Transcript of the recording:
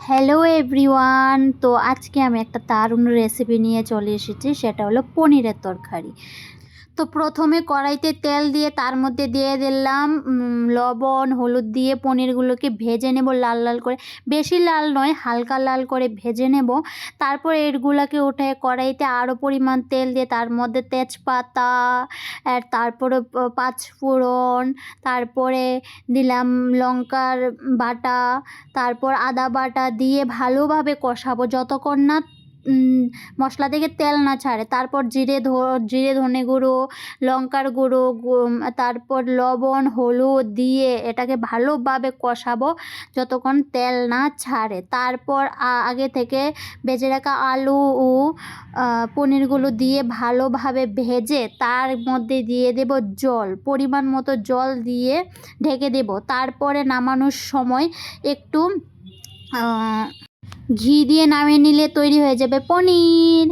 Hello everyone. তো আজকে আমি একটা দারুণ রেসিপি নিয়ে চলে এসেছি, সেটা হলো পনিরের তরকারি। তো প্রথমে কড়াইতে তেল দিয়ে তার মধ্যে দিয়ে দিলাম লবণ হলুদ দিয়ে পনিরগুলোকে ভেজে নেব লাল লাল করে, বেশি লাল নয়, হালকা লাল করে ভেজে নেব। তারপর এরগুলোকে উঠে কড়াইতে আরও পরিমাণ তেল দিয়ে তার মধ্যে তেজপাতা আর তারপরে পাঁচফোড়ন, তারপরে দিলাম লঙ্কার বাটা, তারপর আদা বাটা দিয়ে ভালোভাবে কষাবো যতক্ষণ না মশলা থেকে তেল না ছাড়ে। তারপর জিরে ধনে গুঁড়ো, লঙ্কার গুঁড়ো, তারপর লবণ হলুদ দিয়ে এটাকে ভালোভাবে কষাবো যতক্ষণ তেল না ছাড়ে। তারপর আগে থেকে ভেজে রাখা আলু ও পনিরগুলো দিয়ে ভালোভাবে ভেজে তার মধ্যে দিয়ে দেব জল, পরিমাণ মতো জল দিয়ে ঢেকে দেব। তারপরে নামানোর সময় একটু ঘি দিয়ে নামিয়ে নিলে তৈরি হয়ে যাবে পনির।